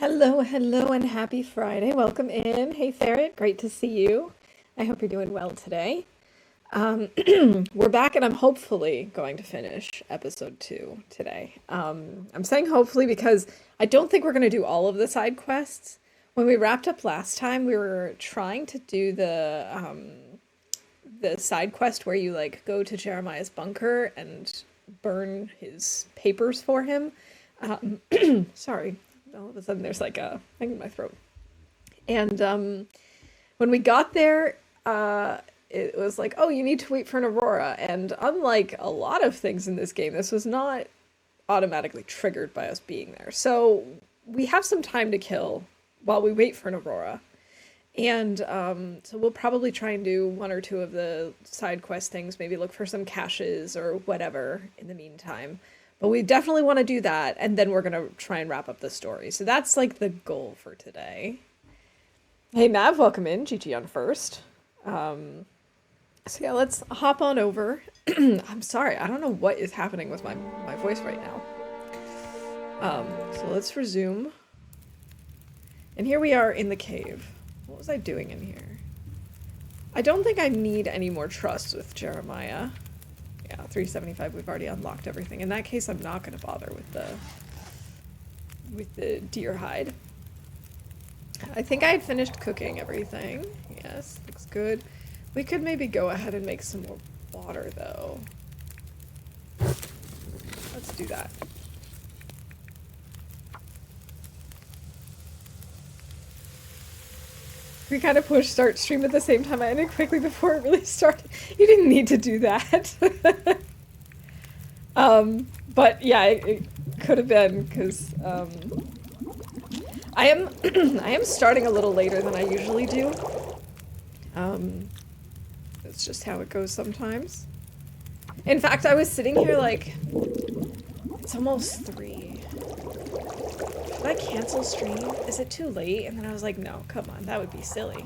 Hello, hello, and happy Friday. Welcome in. Hey, Ferret, great to see you. I hope you're doing well today. Um, we're back, and I'm hopefully going to finish episode 2 today. I'm saying hopefully because I don't think we're going to do all of the side quests. When we wrapped up last time, we were trying to do the side quest where you like go to Jeremiah's bunker and burn his papers for him. Sorry, all of a sudden there's like a thing in my throat. And when we got there, it was like, oh, you need to wait for an aurora. And unlike a lot of things in this game, this was not automatically triggered by us being there. So we have some time to kill while we wait for an aurora. And so we'll probably try and do one or two of the side quest things, maybe look for some caches or whatever in the meantime. But we definitely want to do that, and then we're going to try and wrap up the story. So that's like the goal for today. Hey Mav, welcome in. GG on first. So yeah, let's hop on over. I'm sorry, I don't know what is happening with my voice right now. So let's resume. And here we are in the cave. What was I doing in here? I don't think I need any more trust with Jeremiah. Yeah, 375, we've already unlocked everything. In that case, I'm not going to bother with the deer hide. I think I had finished cooking everything. Yes, looks good. We could maybe go ahead and make some more water, though. Let's do that. We kind of pushed start stream at the same time. I ended quickly before it really started. You didn't need to do that. But yeah, it could have been because I am I am starting a little later than I usually do. It's just how it goes sometimes. In fact, I was sitting here like, it's almost 3. Should I cancel stream? Is it too late? And then I was like, no, come on, that would be silly.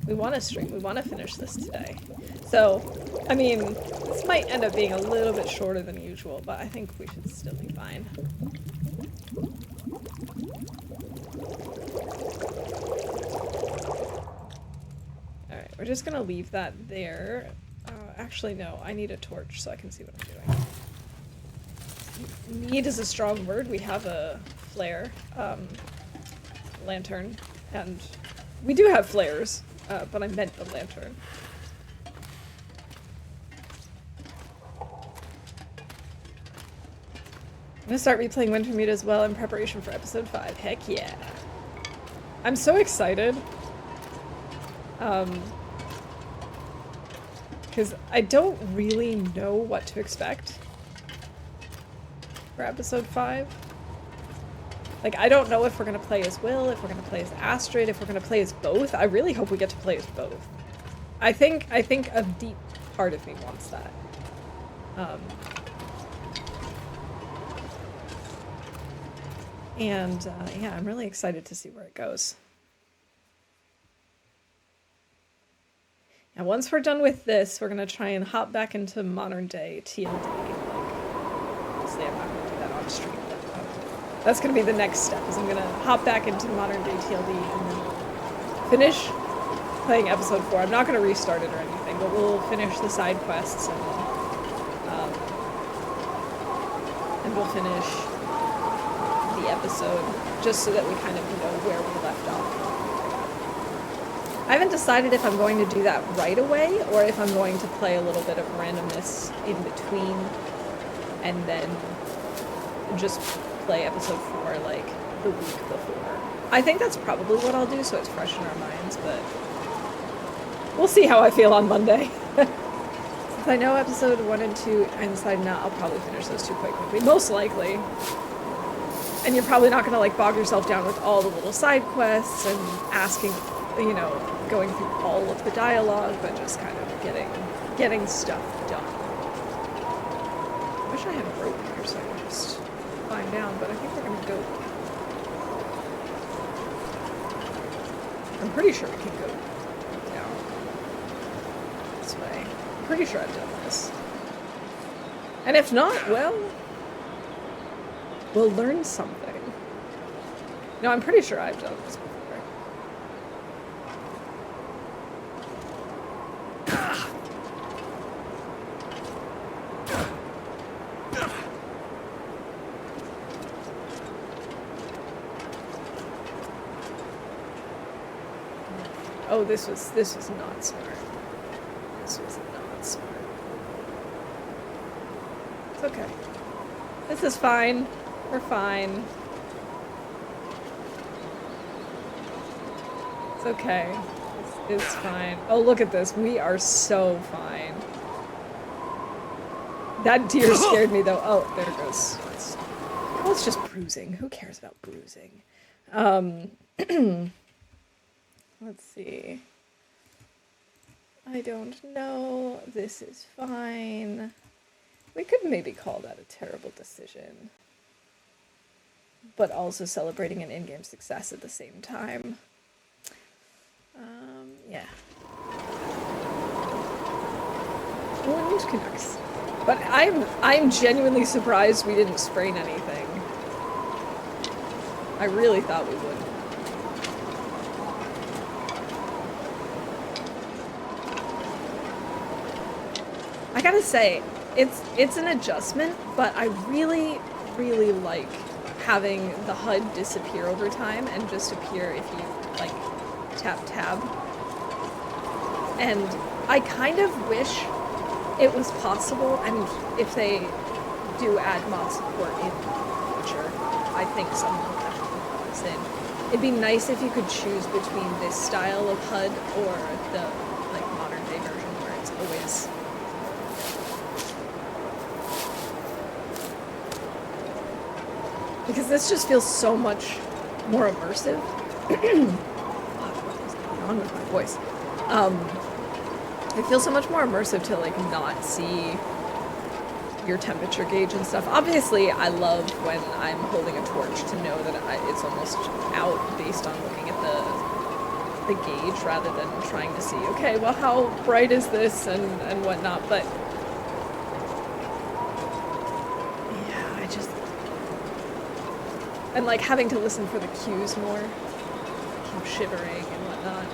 We want to stream. We want to finish this today. So, I mean, this might end up being a little bit shorter than usual, but I think we should still be fine. Alright, we're just gonna leave that there. Actually, no, I need a torch so I can see what I'm doing. Need is a strong word. We have a flare, lantern, and we do have flares, but I meant the lantern. I'm gonna start replaying Wintermute as well in preparation for episode 5. Heck yeah. I'm so excited. Because I don't really know what to expect for episode 5. Like, I don't know if we're gonna play as Will, if we're gonna play as Astrid, if we're gonna play as both. I really hope we get to play as both. I think a deep part of me wants that. Yeah, I'm really excited to see where it goes. And once we're done with this, we're gonna try and hop back into modern day TLD. Obviously, I'm not gonna do that on stream. But, that's gonna be the next step. Is I'm gonna hop back into modern day TLD and then finish playing episode 4. I'm not gonna restart it or anything, but we'll finish the side quests and we'll finish the episode just so that we kind of know where we left off. I haven't decided if I'm going to do that right away or if I'm going to play a little bit of randomness in between and then just play episode 4 like the week before. I think that's probably what I'll do so it's fresh in our minds, but we'll see how I feel on Monday. Since I know episode 1 and 2 and decided now, I'll probably finish those 2 quite quickly, most likely. And you're probably not gonna like bog yourself down with all the little side quests and asking, you know, going through all of the dialogue, but just kind of getting stuff done. I wish I had a rope here so I could just climb down, but I think we're gonna go. I'm pretty sure we can go down this way. I'm pretty sure I've done this. And if not, well, we'll learn something. No, I'm pretty sure I've done this before. Oh, this was not smart. This was not smart. It's okay. This is fine. We're fine. It's okay. It's fine. Oh, look at this. We are so fine. That deer scared me, though. Oh, there it goes. Well, it's just bruising. Who cares about bruising? Let's see. I don't know. This is fine. We could maybe call that a terrible decision. But also celebrating an in-game success at the same time. Yeah. Wound connects. But I'm genuinely surprised we didn't sprain anything. I really thought we would. I gotta say, it's an adjustment, but I really, really like having the HUD disappear over time and just appear if you, like, tap tab. And I kind of wish it was possible, and if they do add mod support in the future, I think someone will definitely put this in. It'd be nice if you could choose between this style of HUD or the, like, modern day version where it's always... Because this just feels so much more immersive. What is going on with my voice? It feels so much more immersive to, like, not see your temperature gauge and stuff. Obviously, I love when I'm holding a torch to know that it's almost out based on looking at the gauge rather than trying to see, okay, well, how bright is this and whatnot, but yeah, I just... And, like, having to listen for the cues more. Keep shivering and whatnot.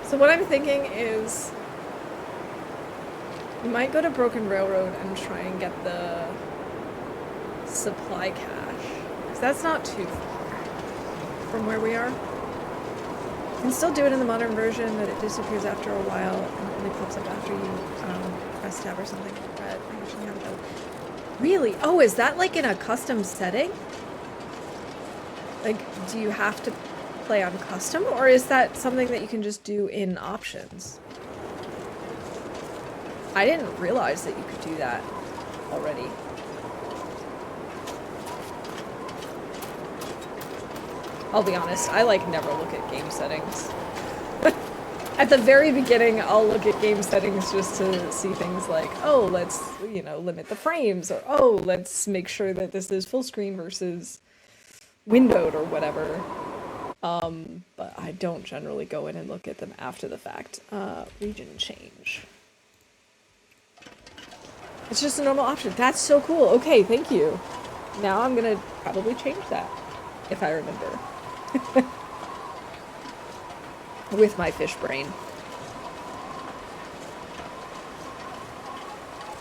So what I'm thinking is... we might go to Broken Railroad and try and get the supply cache. Because that's not too far from where we are. You can still do it in the modern version, but it disappears after a while and only pops up after you press tab or something. But I usually have it though. Really? Oh, is that like in a custom setting? Like, do you have to play on custom, or is that something that you can just do in options? I didn't realize that you could do that already. I'll be honest, I like never look at game settings. At the very beginning, I'll look at game settings just to see things like, oh, let's, you know, limit the frames, or oh, let's make sure that this is full screen versus windowed or whatever. But I don't generally go in and look at them after the fact. Region change. It's just a normal option. That's so cool. Okay, thank you. Now I'm gonna probably change that, if I remember. With my fish brain.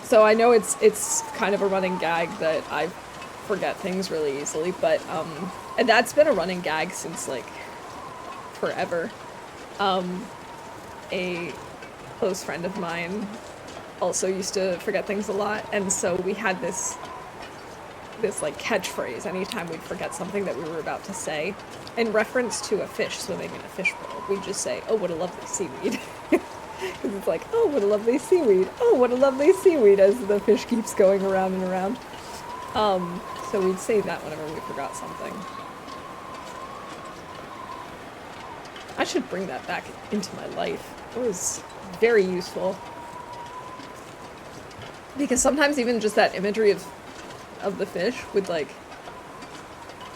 So I know it's kind of a running gag that I forget things really easily, but and that's been a running gag since like forever. A close friend of mine also used to forget things a lot, and so we had this like catchphrase anytime we'd forget something that we were about to say in reference to a fish swimming in a fish bowl. We'd just say, oh, what a lovely seaweed. Because it's like, oh, what a lovely seaweed. Oh, what a lovely seaweed, as the fish keeps going around and around. So we'd say that whenever we forgot something. I should bring that back into my life. It was very useful. Because sometimes even just that imagery of the fish would, like,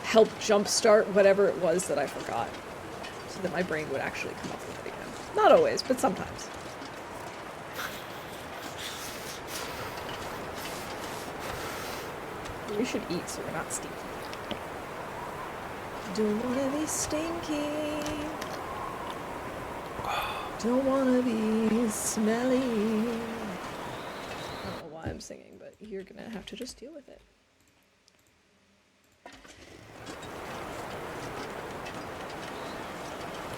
help jumpstart whatever it was that I forgot. So that my brain would actually come up with it again. Not always, but sometimes. We should eat so we're not stinky. Don't wanna be stinky. Don't wanna be smelly. I don't know why I'm singing, but you're gonna have to just deal with it.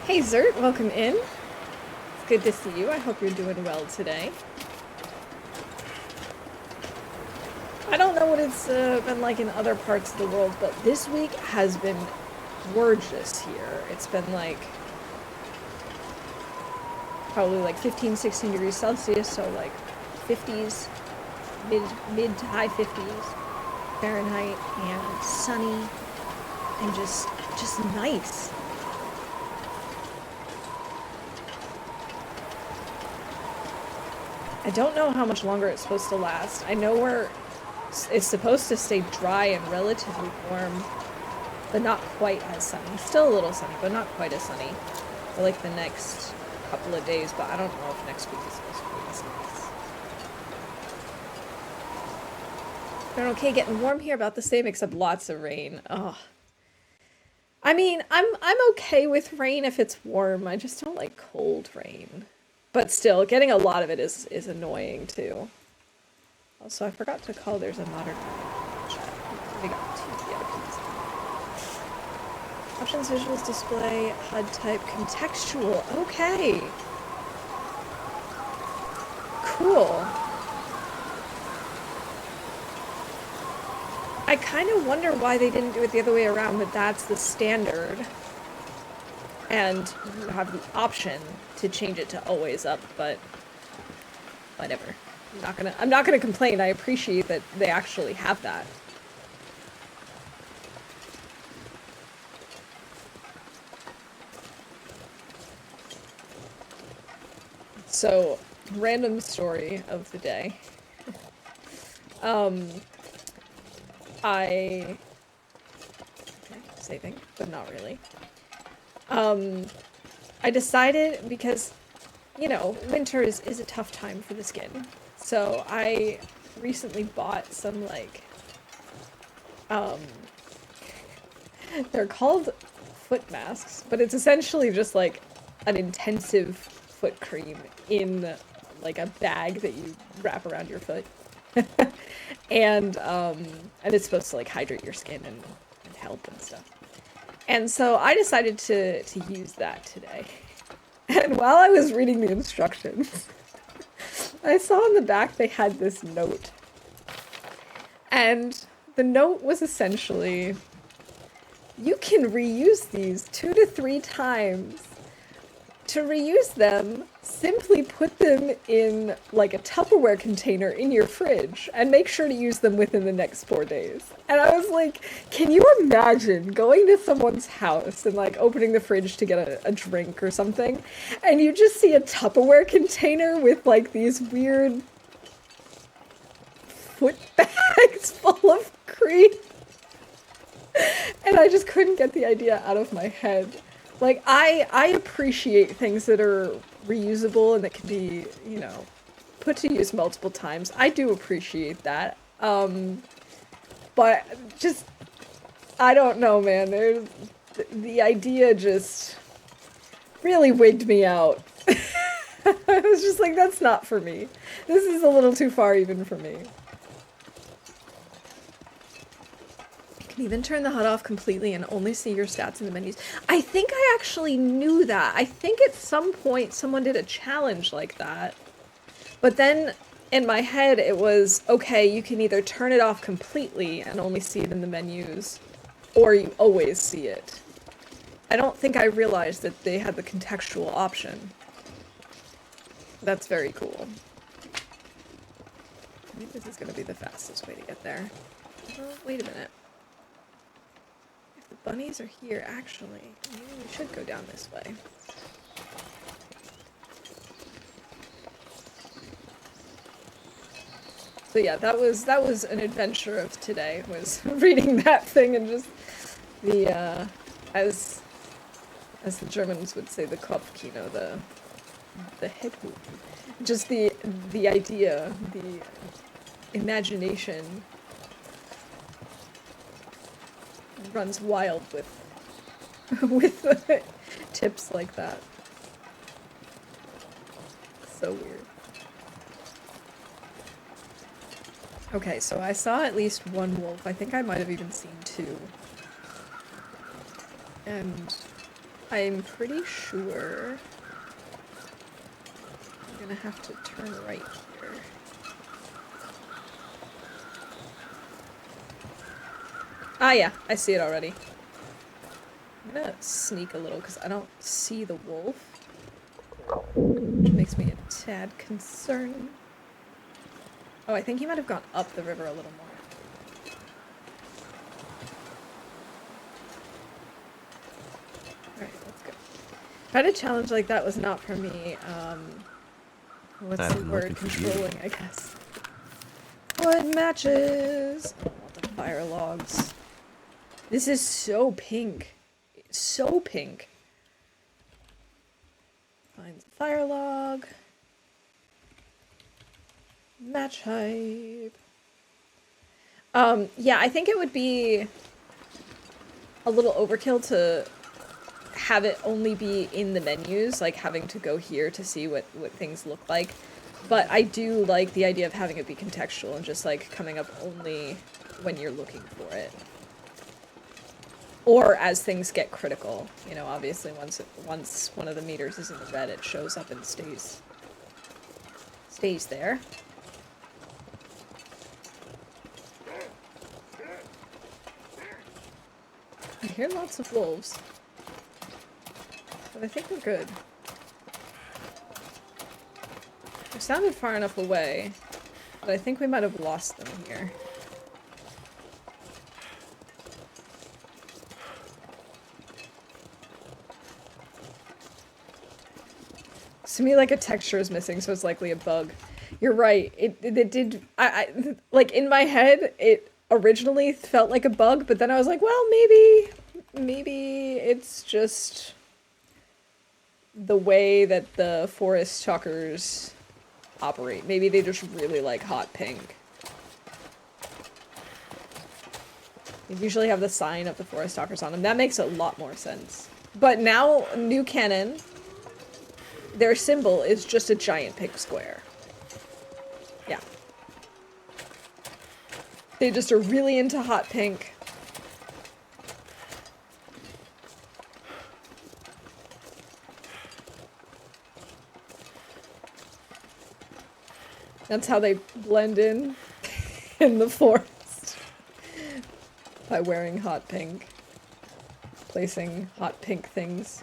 Hey Zert, welcome in. It's good to see you. I hope you're doing well today. I don't know what it's been like in other parts of the world, but this week has been gorgeous here. It's been like probably like 15, 16 degrees Celsius, so like 50s, mid to high 50s Fahrenheit, and sunny and just nice. I don't know how much longer it's supposed to last. I know it's supposed to stay dry and relatively warm, but not quite as sunny. Still a little sunny, but not quite as sunny for like the next couple of days, but I don't know if next week is supposed to be as nice. Doing okay, getting warm here, about the same, except lots of rain. Oh. I mean, I'm okay with rain if it's warm. I just don't like cold rain. But still, getting a lot of it is annoying too. Also, I forgot to call there's a modern chat. We got two TLDs. Options, visuals, display, HUD type, contextual. Okay. Cool. I kind of wonder why they didn't do it the other way around, that that's the standard. And you have the option to change it to always up, but whatever. I'm not gonna complain. I appreciate that they actually have that. So, random story of the day. Saving, but not really. I decided, because, you know, winter is a tough time for the skin. So I recently bought some, like, they're called foot masks, but it's essentially just like an intensive foot cream in like a bag that you wrap around your foot. And it's supposed to like hydrate your skin and help and stuff. And so I decided to use that today. And while I was reading the instructions, I saw on the back they had this note. And the note was essentially, you can reuse these 2 to 3 times. To reuse them, simply put them in like a Tupperware container in your fridge and make sure to use them within the next 4 days. And I was like, can you imagine going to someone's house and like opening the fridge to get a drink or something, and you just see a Tupperware container with like these weird foot bags full of cream? And I just couldn't get the idea out of my head. Like, I appreciate things that are reusable and that can be, you know, put to use multiple times. I do appreciate that. But just, I don't know, man. The idea just really wigged me out. I was just like, that's not for me. This is a little too far even for me. Can even turn the HUD off completely and only see your stats in the menus. I think I actually knew that. I think at some point someone did a challenge like that. But then in my head it was, okay, you can either turn it off completely and only see it in the menus, or you always see it. I don't think I realized that they had the contextual option. That's very cool. I think this is going to be the fastest way to get there. Oh, wait a minute. The bunnies are here, actually. Maybe we should go down this way. So yeah, that was an adventure of today, was reading that thing and just the as the Germans would say, the Kopfkino, the head hoop. Just the idea, the imagination runs wild with with tips like that. So weird. Okay, so I saw at least one wolf. I think I might have even seen two. And I'm pretty sure I'm gonna have to turn right here. Ah, yeah, I see it already. I'm gonna sneak a little because I don't see the wolf, which makes me a tad concerned. Oh, I think he might have gone up the river a little more. Alright, let's go. Trying to challenge like that was not for me. What's the word? Controlling, I guess. Wood matches! I want the fire logs. This is so pink. It's so pink. Finds a fire log. Match hype. Yeah, I think it would be a little overkill to have it only be in the menus, like having to go here to see what things look like. But I do like the idea of having it be contextual and just like coming up only when you're looking for it. Or as things get critical, you know, obviously once one of the meters is in the red, it shows up and stays there. I hear lots of wolves, but I think we're good. They sounded far enough away, but I think we might have lost them here. To me, like, a texture is missing, so it's likely a bug. You're right. It did... like, in my head, it originally felt like a bug, but then I was like, well, maybe it's just the way that the forest talkers operate. Maybe they just really like hot pink. They usually have the sign of the forest talkers on them. That makes a lot more sense. But now, new canon... their symbol is just a giant pink square. Yeah. They just are really into hot pink. That's how they blend in the forest. By wearing hot pink. Placing hot pink things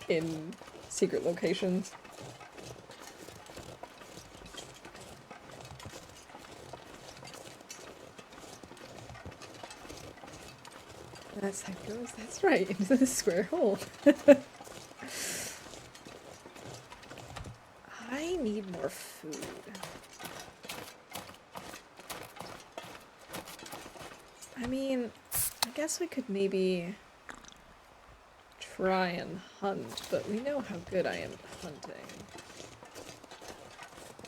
in secret locations. That's how it goes. That's right, into the square hole. I need more food. I mean, I guess we could maybe try and hunt, but we know how good I am at hunting.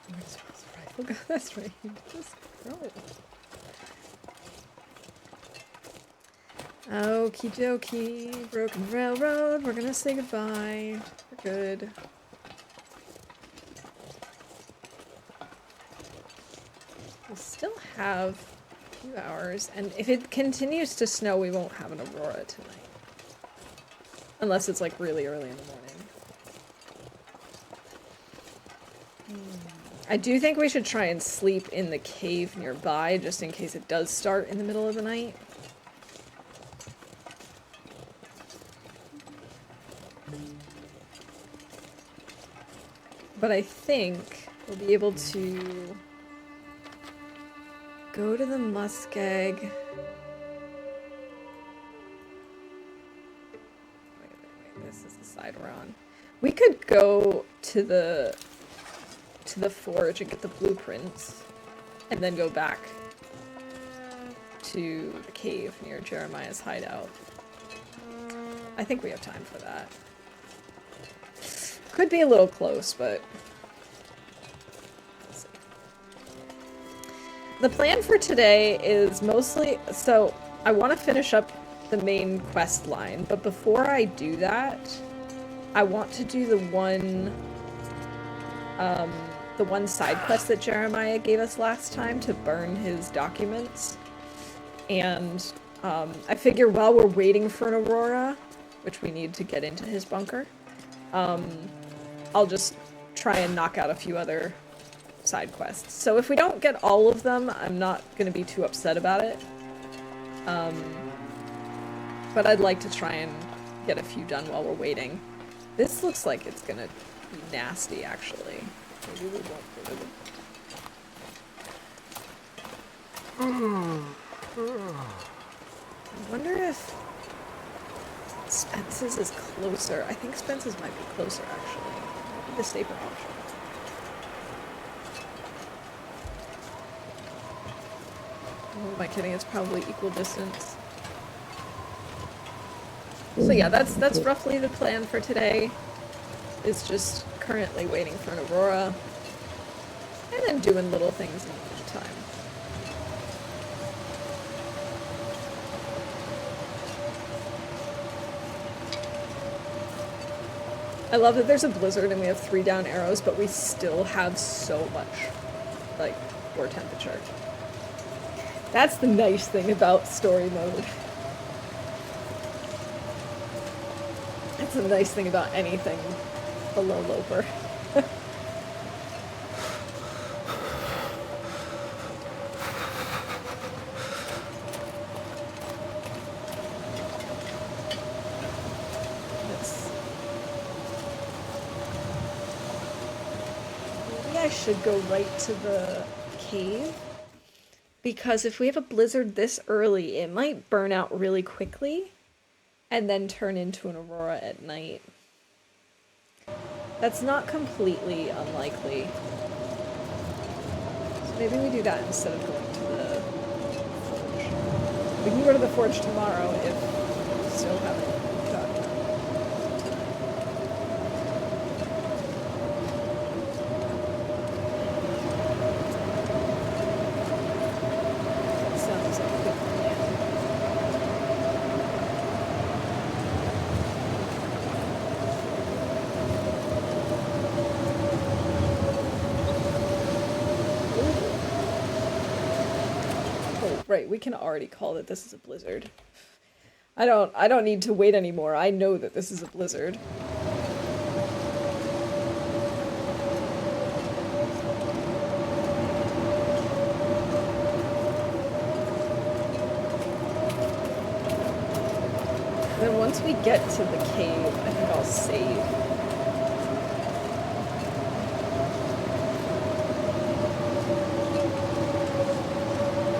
Where's Will's rifle go? That's right, you just throw it. Okie dokie, broken railroad, we're gonna say goodbye. We're good. We still have a few hours, and if it continues to snow, we won't have an aurora tonight. Unless it's like really early in the morning. I do think we should try and sleep in the cave nearby, just in case it does start in the middle of the night. But I think we'll be able to go to the muskeg. Wait, this is the side we're on. We could go to the forge and get the blueprints, and then go back to the cave near Jeremiah's hideout. I think we have time for that. Could be a little close, but we'll see. The plan for today is mostly... So, I want to finish up the main quest line, but before I do that, I want to do the one side quest that Jeremiah gave us last time to burn his documents. And I figure while we're waiting for an Aurora, which we need to get into his bunker, I'll just try and knock out a few other side quests. So if we don't get all of them, I'm not going to be too upset about it. But I'd like to try and get a few done while we're waiting. This looks like it's going to be nasty, actually. Maybe we won't put it. I wonder if Spence's is closer. I think Spence's might be closer, actually. Maybe the safer option. Oh, am I kidding? It's probably equal distance. So yeah, that's roughly the plan for today. It's just currently waiting for an Aurora, and then doing little things in each time. I love that there's a blizzard and we have 3 down arrows, but we still have so much, like, core temperature. That's the nice thing about story mode. That's the nice thing about anything below Loper. Maybe I should go right to the cave, because if we have a blizzard this early, it might burn out really quickly and then turn into an Aurora at night. That's not completely unlikely. So maybe we do that instead of going to the forge. We can go to the forge tomorrow if we still haven't gotten that tonight. That sounds like a good plan. Right, we can already call that this is a blizzard. I don't need to wait anymore. I know that this is a blizzard. Then once we get to the cave, I think I'll save.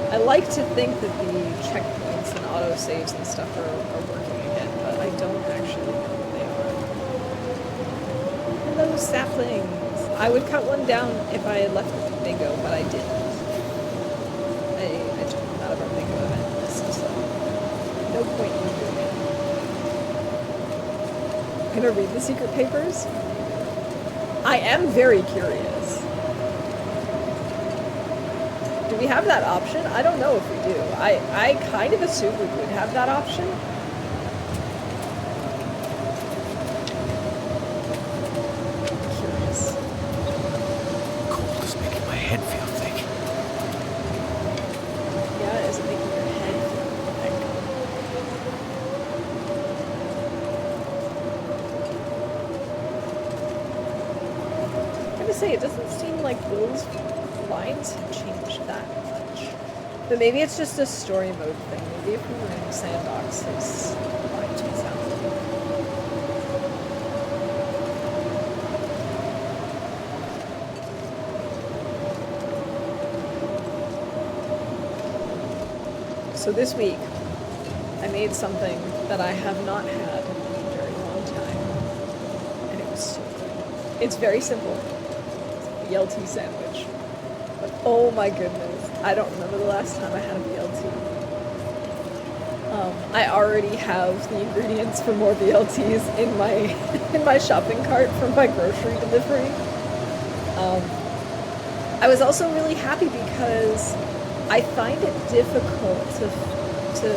I like to think that the checkpoints and autosaves and stuff are working again, but I don't actually know what they are. Hello, saplings! I would cut one down if I had left with the bingo, but I didn't. I took them out of our bingo event list, so no point in doing it. I'm gonna read the secret papers? I am very curious. Do we have that option? I don't know if we do. I kind of assume we would have that option. I'm curious. Cold is making my head feel thick. Yeah, is it making your head feel thick? I'm gonna say, it doesn't seem like those lines have changed that much. But maybe it's just a story mode thing. Maybe if we were in Sandbox, his lines would sound different. So this week, I made something that I have not had in a very long time. And it was so good. It's very simple. It's a BLT sandwich. But oh my goodness, I don't remember the last time I had a BLT. I already have the ingredients for more BLTs in my in my shopping cart for my grocery delivery. I was also really happy because I find it difficult to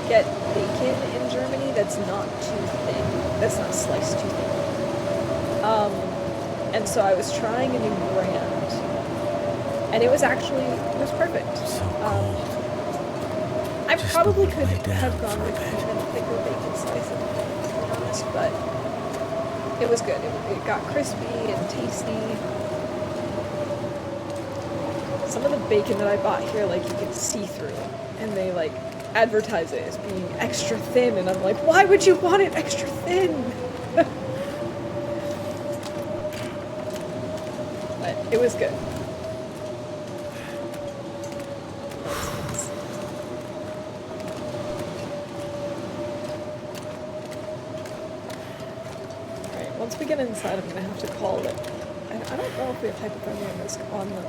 get bacon in Germany that's not too thin, that's not sliced too thin. And so I was trying a new brand, and it was perfect. So cold. I Just probably wanna could lay down have gone for a with bit. even thicker bacon slices, to be honest, but it was good. It got crispy and tasty. Some of the bacon that I bought here, like, you could see through, and they, like, advertise it as being extra thin, and I'm like, why would you want it extra thin? But it was good. Alright, once we get inside, I'm gonna have to call it. I don't know if we have hypothermia risk on the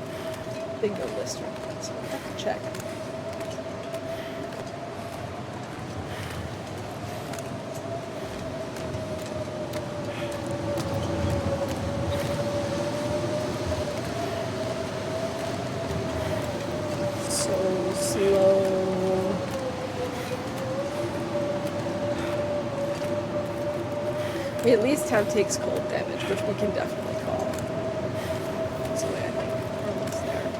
bingo list or not, so I have to check. So slow. We at least have takes cold damage, which we can definitely call. So I think we're almost there.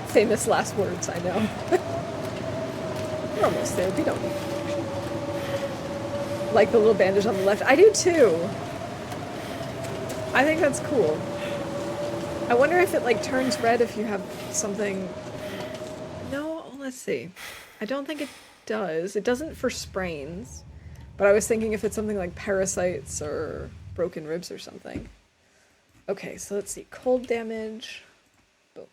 Famous last words, I know. We're almost there. We don't need protection. Like the little bandage on the left. I do too. I think that's cool. I wonder if it like turns red if you have something. No, let's see. I don't think it does. It doesn't for sprains. But I was thinking if it's something like parasites or broken ribs or something. Okay, so let's see. Cold damage. Boom.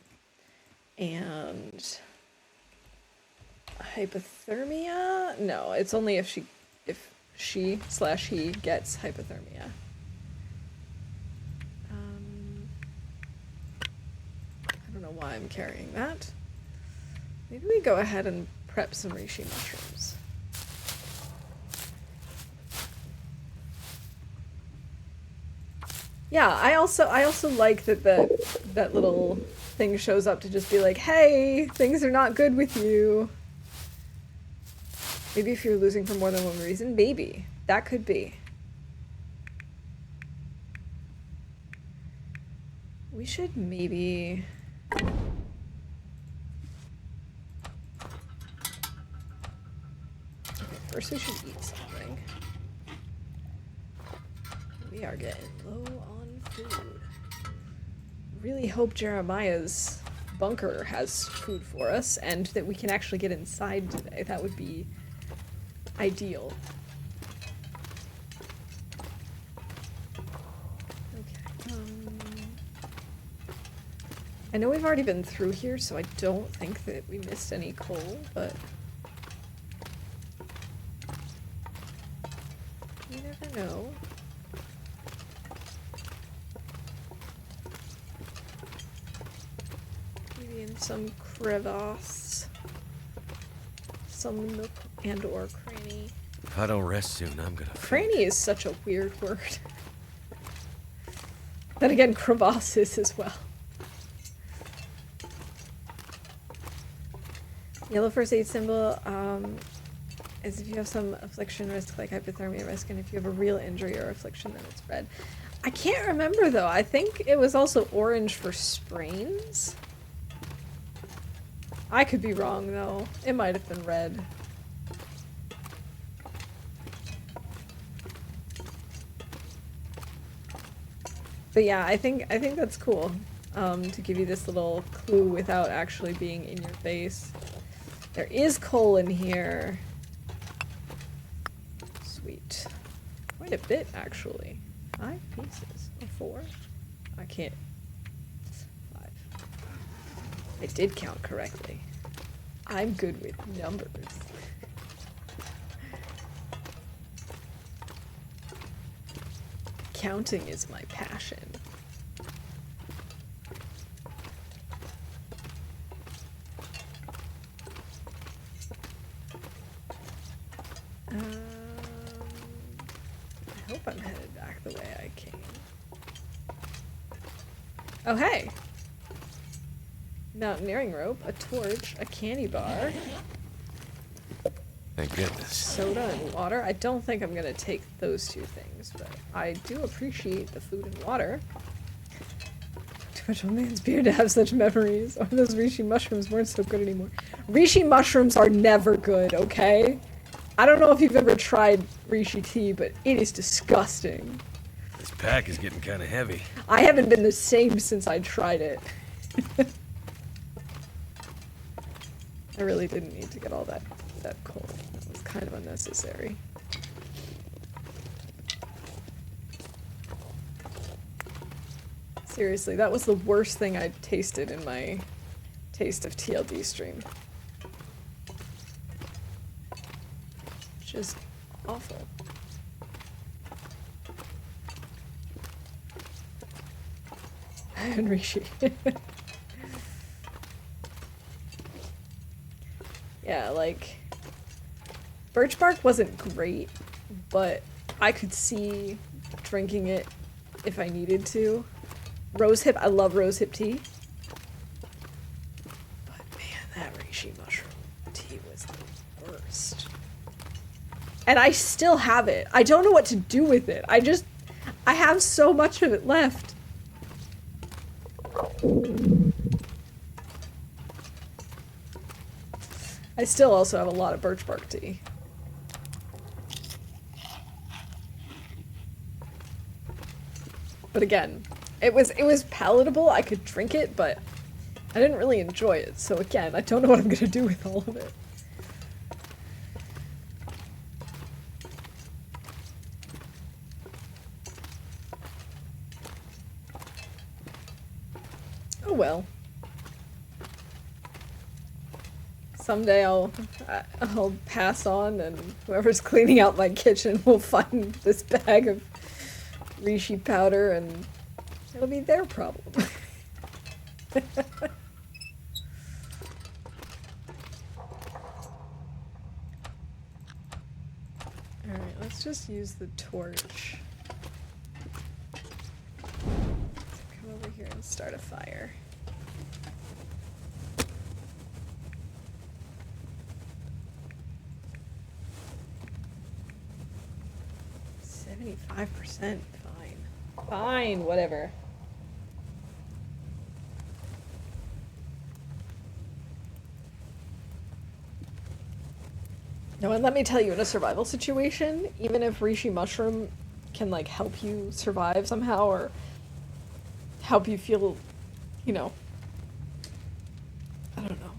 And hypothermia? No, it's only if she/he gets hypothermia. I don't know why I'm carrying that. Maybe we go ahead and prep some reishi mushrooms. Yeah, I also like that that little thing shows up to just be like, hey, things are not good with you. Maybe if you're losing for more than one reason, maybe. That could be. We should maybe... First we should eat something. We are getting low on food. Really hope Jeremiah's bunker has food for us and that we can actually get inside today. That would be ideal. Okay. I know we've already been through here, so I don't think that we missed any coal, but you never know. Maybe in some crevasse, some nook and or cranny. If I don't rest soon, I'm gonna faint. Cranny is such a weird word. Then again, crevasse is as well. Yellow first aid symbol is if you have some affliction risk like hypothermia risk, and if you have a real injury or affliction, then it's red. I can't remember though. I think it was also orange for sprains. I could be wrong though. It might have been red. But yeah, I think that's cool. To give you this little clue without actually being in your face. There is coal in here. Sweet. Quite a bit, actually. 5 pieces. Or 4? I can't. 5. I did count correctly. I'm good with numbers. Counting is my passion. I hope I'm headed back the way I came. Oh, hey! mountaineering rope, a torch, a candy bar, Thank goodness. soda and water. I don't think I'm gonna take those two things, but I do appreciate the food and water. Too much old man's beard to have such memories. Oh, those reishi mushrooms weren't so good anymore. Reishi mushrooms are never good, okay? I don't know if you've ever tried reishi tea, but it is disgusting. This pack is getting kind of heavy. I haven't been the same since I tried it. I really didn't need to get all that coal. That was kind of unnecessary. Seriously, that was the worst thing I tasted in my Taste of TLD stream. Just awful. And Rishi. Yeah, like, birch bark wasn't great, but I could see drinking it if I needed to. Rosehip, I love rosehip tea. But man, that reishi mushroom tea was the worst. And I still have it. I don't know what to do with it. I have so much of it left. I still also have a lot of birch bark tea. But again, it was palatable. I could drink it, but I didn't really enjoy it. So again, I don't know what I'm gonna do with all of it. Oh well. Someday I'll pass on, and whoever's cleaning out my kitchen will find this bag of reishi powder, and it'll be their problem. Alright, let's just use the torch. Come over here and start a fire. $75%, fine. Fine, whatever. No, and let me tell you, in a survival situation, even if reishi mushroom can, like, help you survive somehow, or help you feel, you know, I don't know,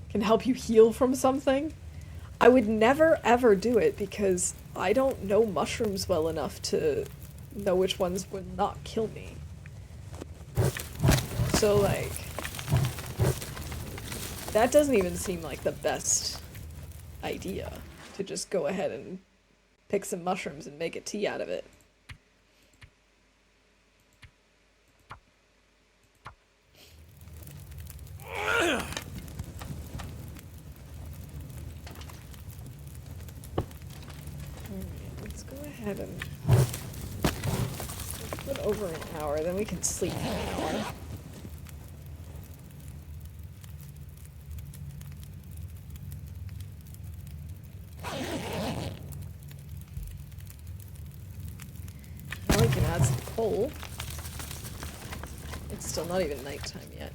can help you heal from something, I would never ever do it, because I don't know mushrooms well enough to know which ones would not kill me. So, like, that doesn't even seem like the best idea, to just go ahead and pick some mushrooms and make a tea out of it. Let's go ahead and put over an hour, then we can sleep for an hour. Now we can add some coal. It's still not even nighttime yet.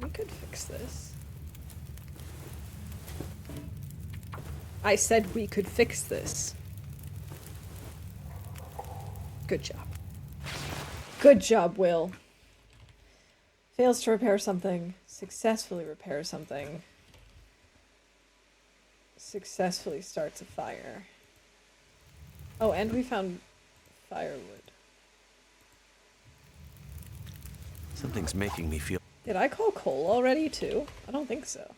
We could fix this. I said we could fix this. Good job. Good job, Will. Fails to repair something. Successfully repairs something. Successfully starts a fire. Oh, and we found firewood. Something's making me feel Did I call coal already, too? I don't think so.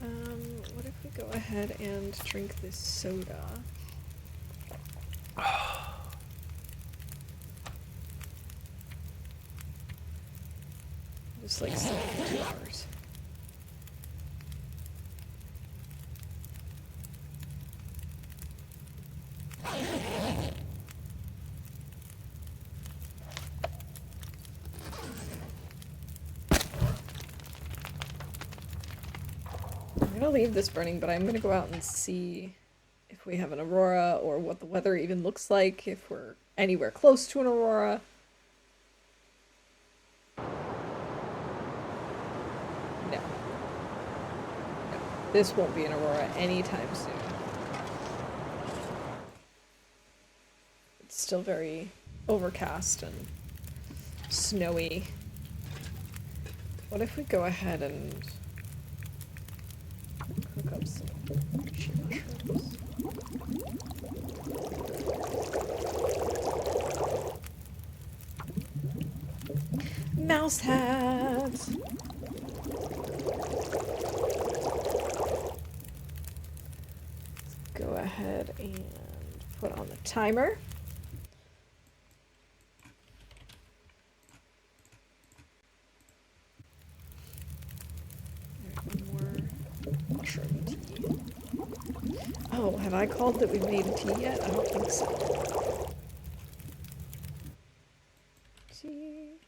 tired. What if we go ahead and drink this soda? Just just like sit for 2 hours. I'm gonna leave this burning, but I'm gonna go out and see if we have an aurora or what the weather even looks like, if we're anywhere close to an aurora. No. This won't be an aurora anytime soon. It's still very overcast and snowy. What if we go ahead and cook up some she mushrooms? Mouse hat! Go ahead and put on the timer. Mushroom tea. Oh, have I called that we've made a tea yet? I don't think so. Tea.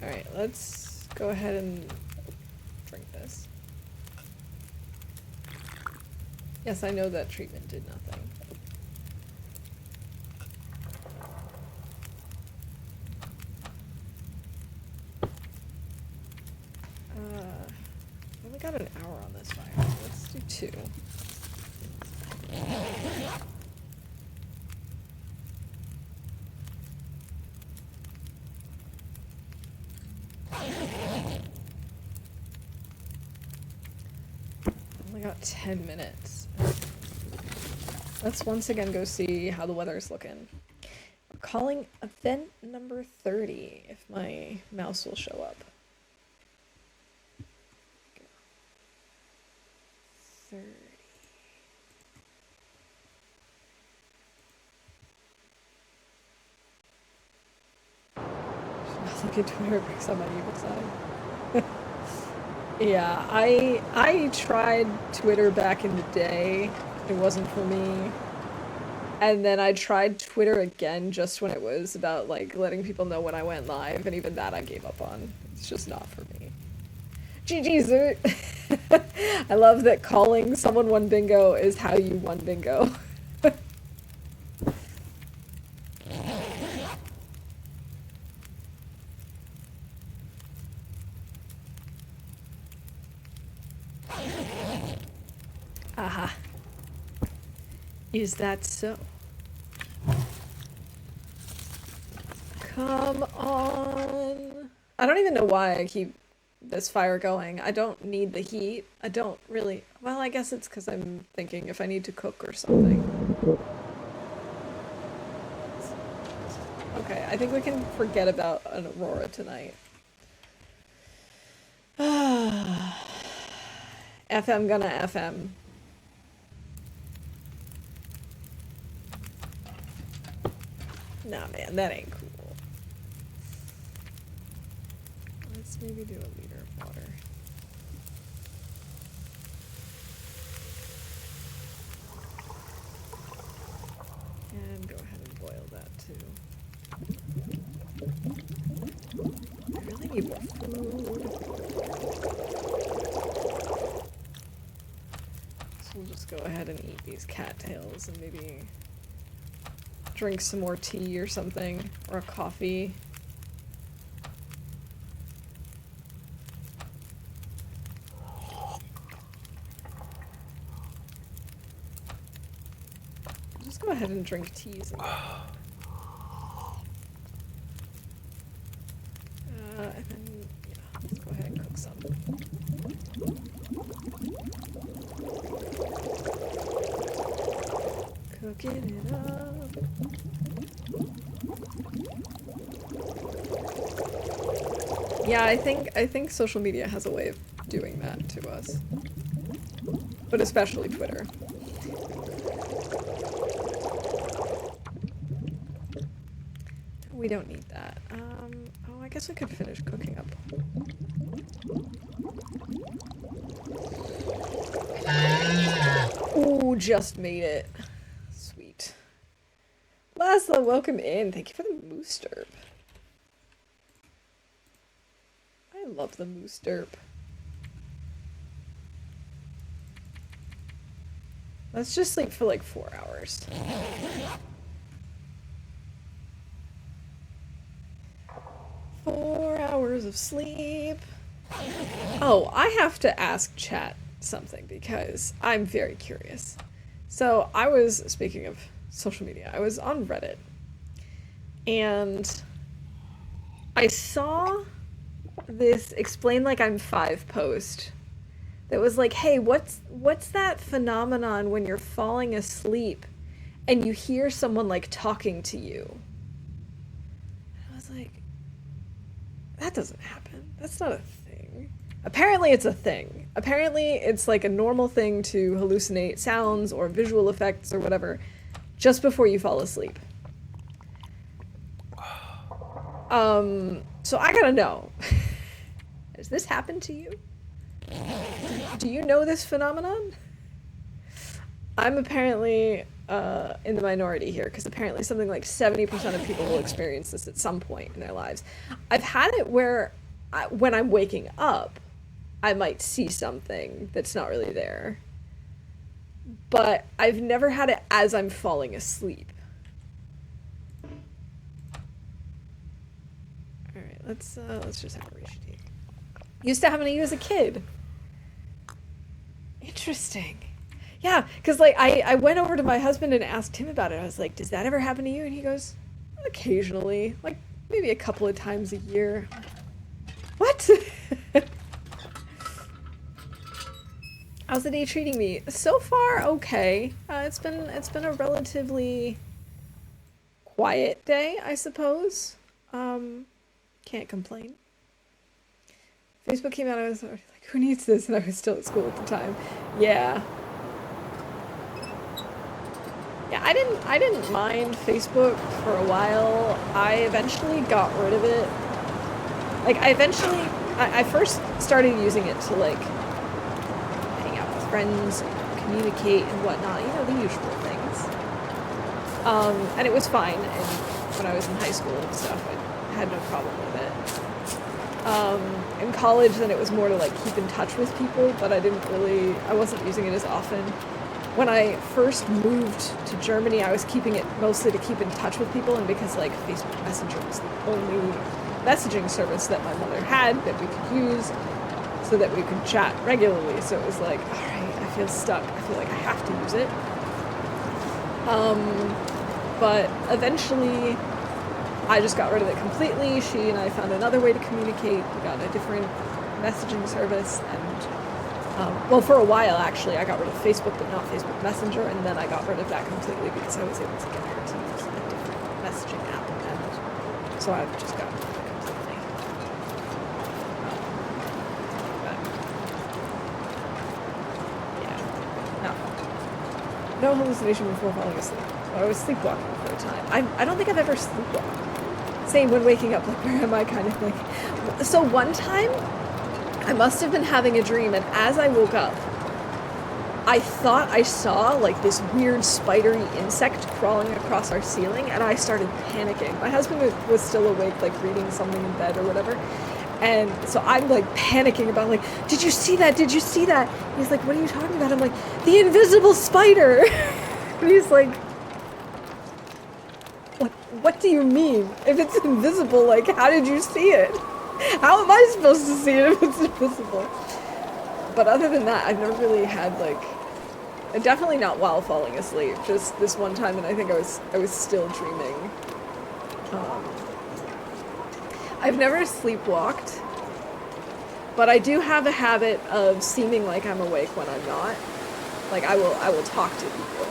Alright, let's go ahead and drink this. Yes, I know that treatment did nothing. I only got an hour on this fire, so let's do 2. Only got 10 minutes. Let's once again go see how the weather's looking. We're calling event number 30, if my mouse will show up. 30. Look at Twitter because I'm on evil side. Yeah, I tried Twitter back in the day. It wasn't for me. And then I tried Twitter again just when it was about like letting people know when I went live, and even that I gave up on. It's just not for me. GG's. I love that calling someone one bingo is how you won bingo. Aha. Is that so? Come on. I don't even know why I keep this fire going. I don't need the heat. I don't really... Well, I guess it's because I'm thinking if I need to cook or something. Okay, I think we can forget about an aurora tonight. FM gonna FM. Nah, man, that ain't cool. Let's maybe do a liter of water. And go ahead and boil that too. I really need more food. So we'll just go ahead and eat these cattails and maybe drink some more tea or something, or a coffee. Just go ahead and drink teas. And then, yeah, let's go ahead and cook some. Cooking it up. Yeah, I think social media has a way of doing that to us. But especially Twitter. We don't need that. Oh, I guess I could finish cooking up. Ooh, just made it. Sweet. Laszlo, welcome in. Thank you for the moose derp. I love the moose derp. Let's just sleep for like 4 hours. 4 hours of sleep. Oh, I have to ask chat something because I'm very curious. So I was, speaking of social media, I was on Reddit and I saw this explain like I'm 5 post that was like, hey, what's that phenomenon when you're falling asleep and you hear someone like talking to you? And I was like, that doesn't happen. That's not a thing. Apparently it's a thing. Apparently it's like a normal thing to hallucinate sounds or visual effects or whatever just before you fall asleep. So I gotta know. Has this happened to you? Do you know this phenomenon? I'm apparently in the minority here, because apparently something like 70% of people will experience this at some point in their lives. I've had it where when I'm waking up, I might see something that's not really there. But I've never had it as I'm falling asleep. Alright, let's just have a reach. Used to happen to you as a kid. Interesting. Yeah, because like I went over to my husband and asked him about it. I was like, does that ever happen to you? And he goes, occasionally, like maybe a couple of times a year. What? How's the day treating me? So far, okay. It's been a relatively quiet day, I suppose. Can't complain. Facebook came out, I was like, who needs this? And I was still at school at the time. Yeah. Yeah, I didn't mind Facebook for a while. I eventually got rid of it. Like, I first started using it to, like, hang out with friends, communicate and whatnot, you know, the usual things. And it was fine, and when I was in high school and stuff, I had no problem with it. In college, then it was more to like keep in touch with people, but I wasn't using it as often. When I first moved to Germany, I was keeping it mostly to keep in touch with people, and because like Facebook Messenger was the only messaging service that my mother had that we could use so that we could chat regularly. So it was like, all right, I feel stuck. I feel like I have to use it. But eventually I just got rid of it completely. She and I found another way to communicate. We got a different messaging service, and well, for a while actually, I got rid of Facebook, but not Facebook Messenger, and then I got rid of that completely because I was able to get her to use a different messaging app, and so I just got rid of it completely. But yeah, no hallucination before falling asleep. I was sleepwalking for a time. I don't think I've ever sleepwalked. Same when waking up, like, where am I kind of thing. So one time, I must have been having a dream, and as I woke up, I thought I saw, like, this weird spidery insect crawling across our ceiling, and I started panicking. My husband was still awake, like, reading something in bed or whatever, and so I'm, like, panicking about, like, did you see that? Did you see that? He's like, what are you talking about? I'm like, the invisible spider! And he's like, what do you mean? If it's invisible, like, how did you see it? How am I supposed to see it if it's invisible? But other than that, I've never really had, like, definitely not while falling asleep. Just this one time, and I think I was still dreaming. I've never sleepwalked, but I do have a habit of seeming like I'm awake when I'm not. Like, I will talk to people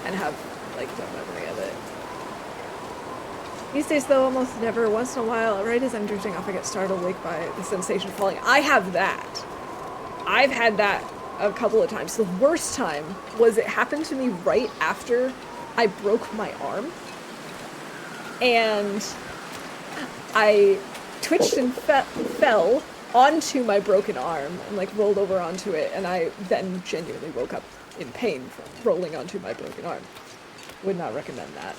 and have, like, no memory of it. These days, though, almost never. Once in a while, right as I'm drifting off, I get startled awake by the sensation of falling. I have that. I've had that a couple of times. The worst time was it happened to me right after I broke my arm. and I twitched and fell onto my broken arm and like rolled over onto it, and I then genuinely woke up in pain from rolling onto my broken arm. Would not recommend that.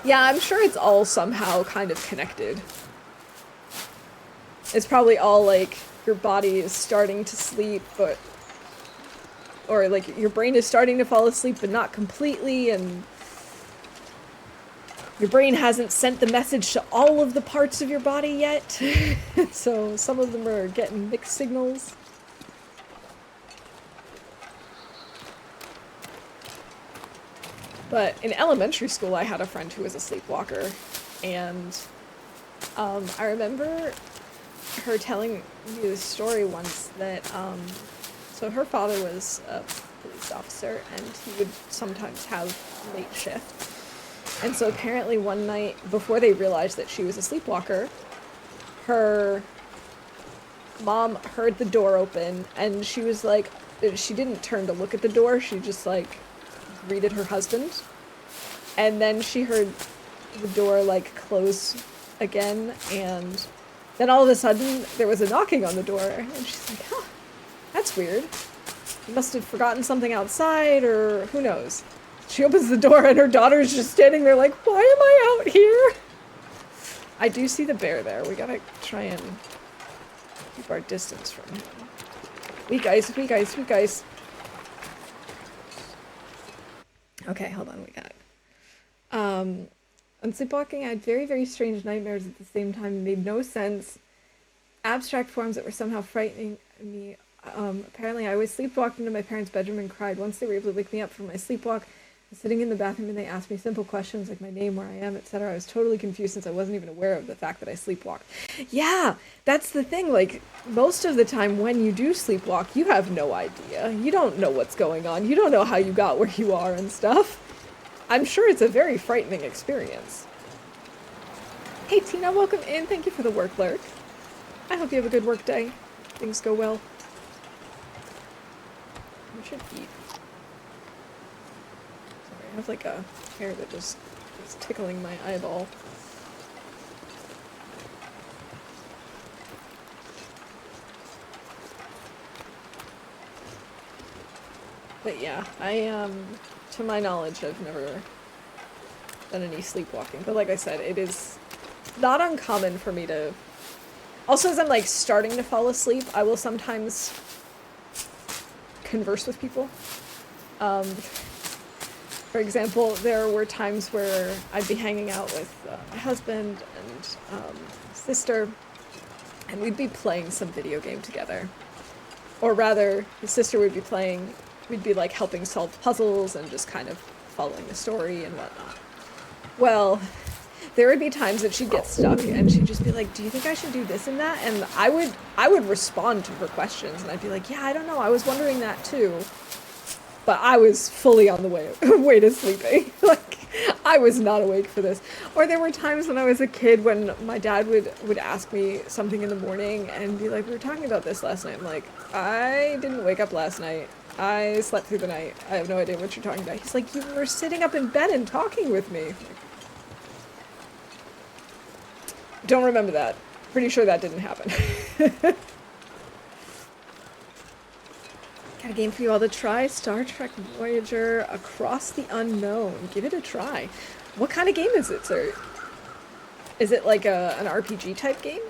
Yeah, I'm sure it's all somehow kind of connected. It's probably all like your body is starting to sleep, but or like your brain is starting to fall asleep but not completely, and your brain hasn't sent the message to all of the parts of your body yet. So some of them are getting mixed signals. But in elementary school, I had a friend who was a sleepwalker, and I remember her telling me this story once that, so her father was a police officer, and he would sometimes have late shift. And so apparently one night, before they realized that she was a sleepwalker, her mom heard the door open, and she was like, she didn't turn to look at the door, she just like greeted her husband. And then she heard the door like close again, and then all of a sudden there was a knocking on the door, and she's like, huh, that's weird. You must have forgotten something outside, or who knows. She opens the door and her daughter's just standing there like, why am I out here? I do see the bear there. We gotta try and keep our distance from him. Weak ice, weak ice, weak ice. Okay, hold on, we got it. On sleepwalking, I had very, very strange nightmares at the same time. It made no sense. Abstract forms that were somehow frightening me. Apparently, I always sleepwalked into my parents' bedroom and cried. Once they were able to wake me up from my sleepwalk, I was sitting in the bathroom and they asked me simple questions like my name, where I am, etc. I was totally confused since I wasn't even aware of the fact that I sleepwalked. Yeah, that's the thing. Like, most of the time when you do sleepwalk, you have no idea. You don't know what's going on. You don't know how you got where you are and stuff. I'm sure it's a very frightening experience. Hey Tina, welcome in. Thank you for the work lurk. I hope you have a good work day. Things go well. I should eat. Sorry, I have like a hair that just is tickling my eyeball. But yeah, to my knowledge, I've never done any sleepwalking. But like I said, it is not uncommon for me to... Also, as I'm like starting to fall asleep, I will sometimes converse with people. For example, there were times where I'd be hanging out with my husband and sister, and we'd be playing some video game together. Or rather, the sister would be playing... We'd be like helping solve puzzles and just kind of following the story and whatnot. Well, there would be times that she'd get stuck and she'd just be like, do you think I should do this and that? And I would respond to her questions and I'd be like, yeah, I don't know, I was wondering that too. But I was fully on the way to sleeping. Like, I was not awake for this. Or there were times when I was a kid when my dad would ask me something in the morning and be like, we were talking about this last night. I'm like, I didn't wake up last night. I slept through the night. I have no idea what you're talking about. He's like, you were sitting up in bed and talking with me. Like, don't remember that. Pretty sure that didn't happen. Got a game for you all to try. Star Trek Voyager Across the Unknown. Give it a try. What kind of game is it, sir? Is it like an RPG type game?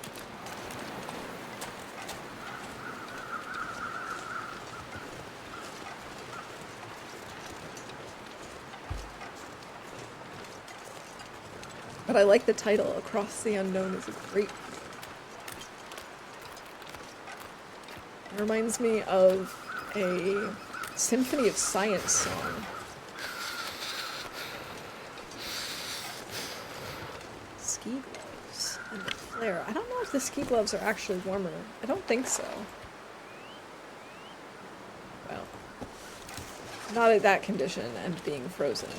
But I like the title. Across the Unknown is a great... It reminds me of a Symphony of Science song. Ski gloves and the flare. I don't know if the ski gloves are actually warmer. I don't think so. Well, not at that condition and being frozen.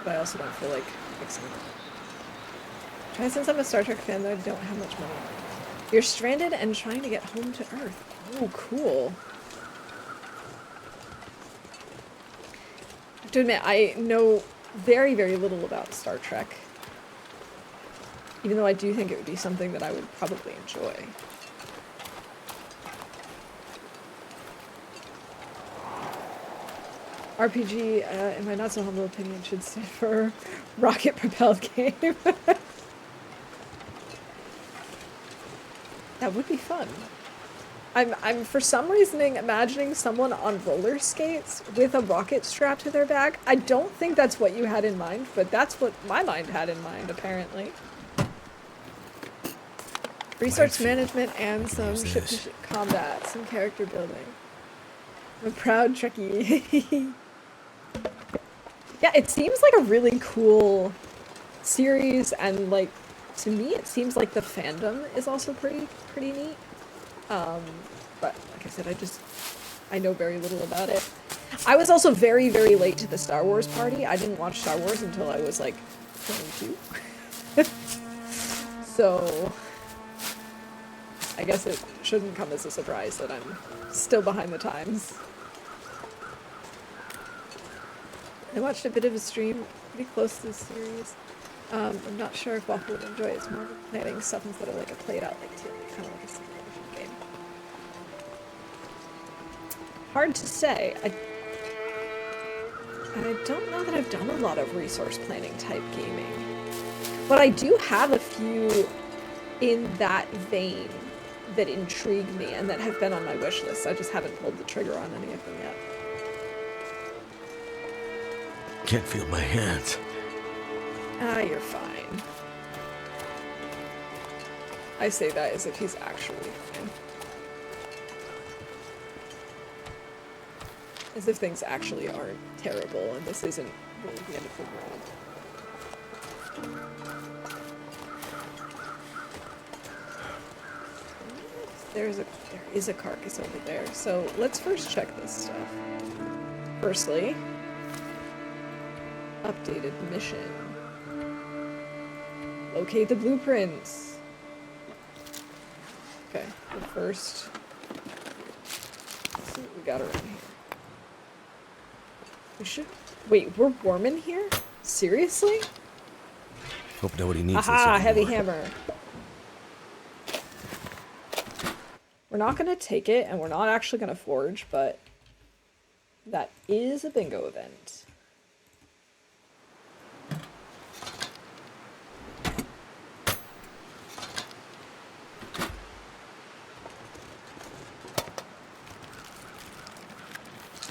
But I also don't feel like fixing it. Try since I'm a Star Trek fan, though I don't have much money. You're stranded and trying to get home to Earth. Oh, cool. I have to admit, I know very, very little about Star Trek. Even though I do think it would be something that I would probably enjoy. RPG, in my not so humble opinion, should stand for rocket propelled game. That would be fun. I'm for some reasoning imagining someone on roller skates with a rocket strapped to their back. I don't think that's what you had in mind, but that's what my mind had in mind, apparently. Resource management and some ship-to-ship combat, some character building. I'm a proud Trekkie. Yeah, it seems like a really cool series, and like, to me, it seems like the fandom is also pretty neat. But like I said, I know very little about it. I was also very, very late to the Star Wars party. I didn't watch Star Wars until I was like 22. So I guess it shouldn't come as a surprise that I'm still behind the times. I watched a bit of a stream pretty close to this series. I'm not sure if Waffle would enjoy it. It's more planning stuff instead of like a played out like TLD, kind of like a simulation game. Hard to say. I don't know that I've done a lot of resource planning type gaming. But I do have a few in that vein that intrigue me and that have been on my wish list. I just haven't pulled the trigger on any of them yet. Can't feel my hands. Ah, you're fine. I say that as if he's actually fine. As if things actually aren't terrible and this isn't really the end of the world. There is a carcass over there, so let's first check this stuff. Firstly, updated mission. Locate the blueprints. Okay, but first, let's see what we got around here. We should... Wait, we're warm in here? Seriously? Hope nobody needs this Aha, anymore. heavy hammer. We're not gonna take it, and we're not actually gonna forge, but that is a bingo event.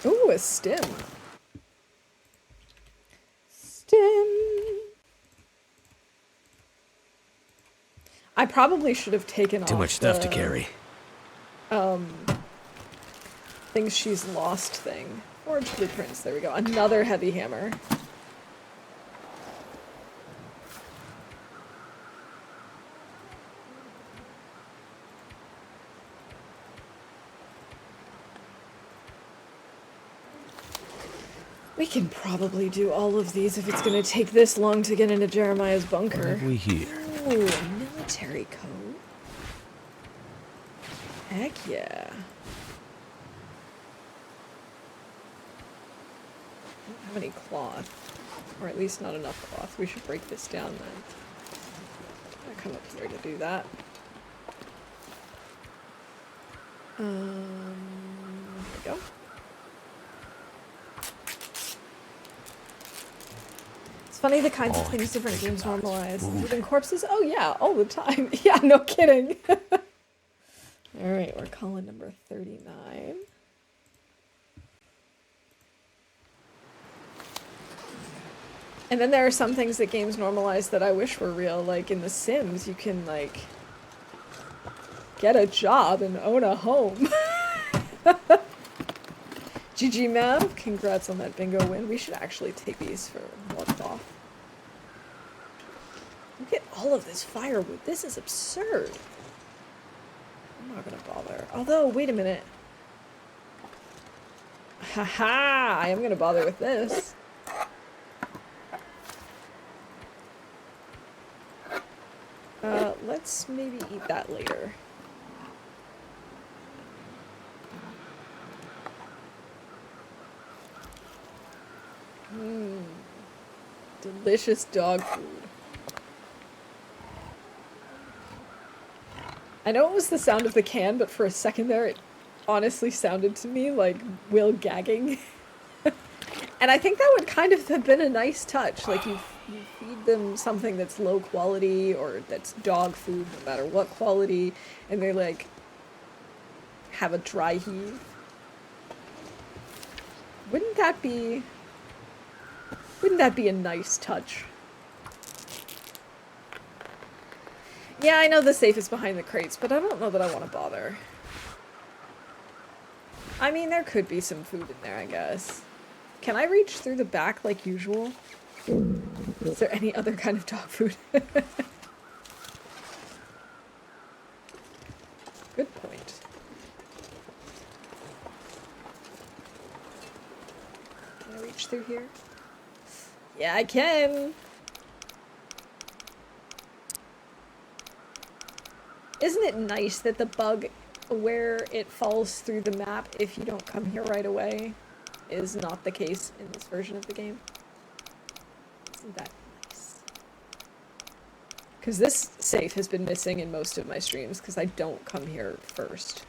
Ooh, a stim. Stim. I probably should have taken off Too much stuff to carry. Things she's lost thing. Forge blueprints, there we go. Another heavy hammer. We can probably do all of these if it's gonna take this long to get into Jeremiah's bunker. What have we here? Ooh, a military coat. Heck yeah. I don't have any cloth. Or at least not enough cloth. We should break this down then. I'll come up here to do that. There we go. It's funny the kinds of things different games normalize. Moving corpses? Oh yeah, all the time. Yeah, no kidding. Alright, we're calling number 39. And then there are some things that games normalize that I wish were real. Like in The Sims, you can like get a job and own a home. GG Mav, congrats on that bingo win. We should actually take these for more cloth. Look at all of this firewood. This is absurd. I'm not gonna bother. Although, wait a minute. Haha! I am gonna bother with this. Let's maybe eat that later. delicious dog food. I know it was the sound of the can, but for a second there, it honestly sounded to me like Will gagging. And I think that would kind of have been a nice touch. Like, you feed them something that's low quality or that's dog food, no matter what quality, and they, like, have a dry heave. Wouldn't that be a nice touch? Yeah, I know the safe is behind the crates, but I don't know that I want to bother. I mean, there could be some food in there, I guess. Can I reach through the back like usual? Is there any other kind of dog food? Good point. Can I reach through here? Yeah, I can! Isn't it nice that the bug, where it falls through the map if you don't come here right away, is not the case in this version of the game? Isn't that nice? Because this safe has been missing in most of my streams because I don't come here first.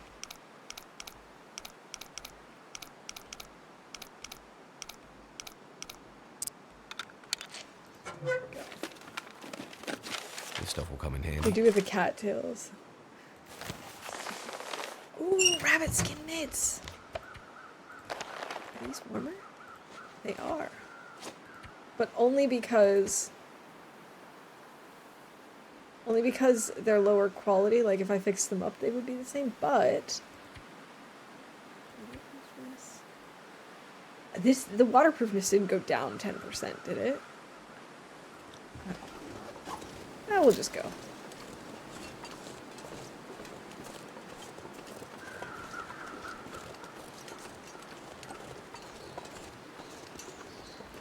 This stuff will come in We handy. do with the cattails. Ooh, rabbit skin mitts! Are these warmer? They are. But only because they're lower quality. Like, if I fixed them up, they would be the same, but... the waterproofness didn't go down 10%, did it? No, we'll just go.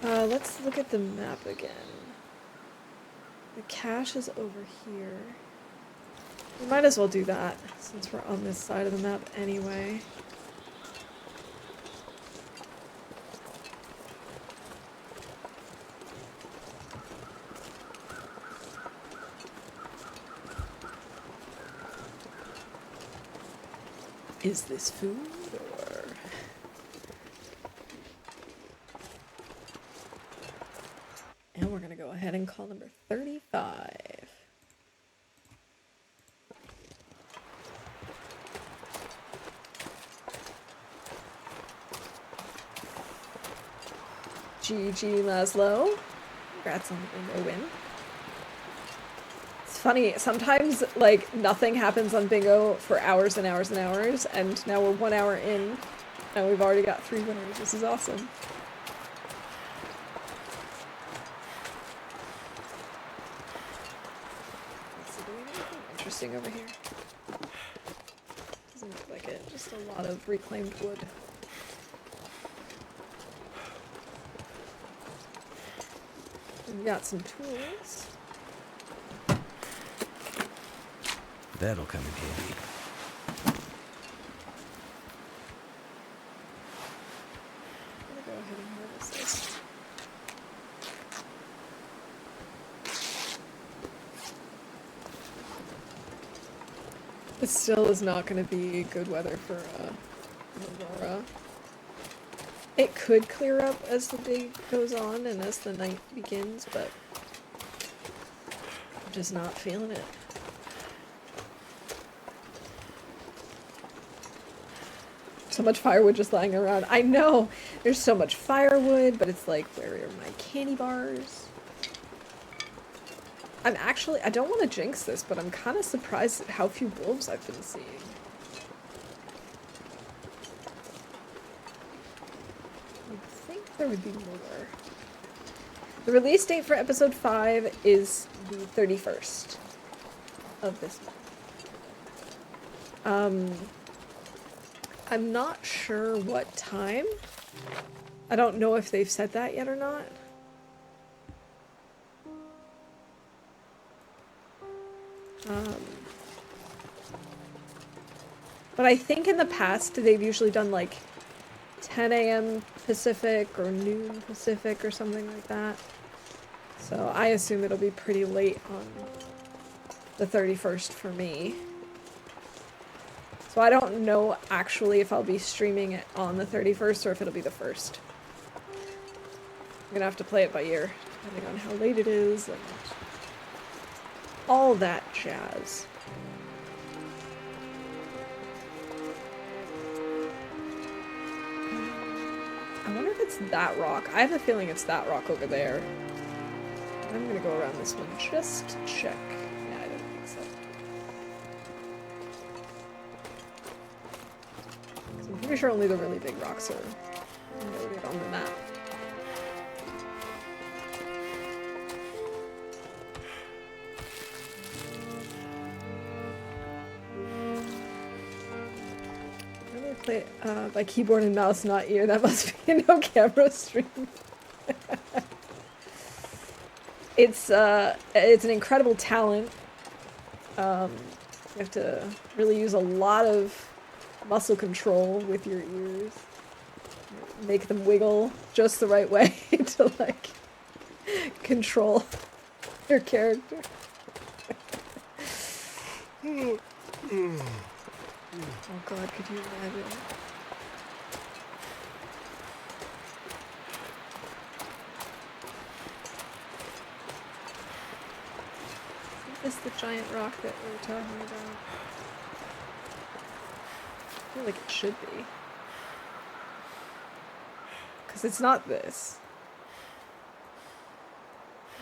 Let's look at the map again. The cache is over here. We might as well do that, since we're on this side of the map anyway. Is this food, or... And we're gonna go ahead and call number 35. GG Laszlo. Congrats on the bingo win. It's funny, sometimes, like, nothing happens on bingo for hours and hours and hours, and now we're 1 hour in, and we've already got 3 winners. This is awesome. So do we have anything interesting over here? Doesn't look like it. Just a lot of reclaimed wood. We've got some tools. That'll come in handy. I'm gonna go ahead and harvest this. It still is not going to be good weather for Aurora. It could clear up as the day goes on and as the night begins, but I'm just not feeling it. So much firewood just lying around. I know! There's so much firewood, but it's like, where are my candy bars? I don't want to jinx this, but I'm kind of surprised at how few wolves I've been seeing. You'd think there would be more. The release date for episode 5 is the 31st of this month. I'm not sure what time. I don't know if they've said that yet or not. But I think in the past they've usually done like 10 a.m. Pacific or noon Pacific or something like that. So I assume it'll be pretty late on the 31st for me. So I don't know actually if I'll be streaming it on the 31st or if it'll be the 1st. I'm gonna have to play it by ear, depending on how late it is and all that jazz. I wonder if it's that rock. I have a feeling it's that rock over there. I'm gonna go around this one just to check. Yeah, I don't think so. So I'm pretty sure only the really big rocks are noted on the map. I'm gonna play by keyboard and mouse, not ear. That must be a no camera stream. It's an incredible talent. You have to really use a lot of muscle control with your ears. Make them wiggle just the right way to, like, control your character. Oh god, could you imagine? Is this the giant rock that we were talking about? I feel like it should be. Because it's not this.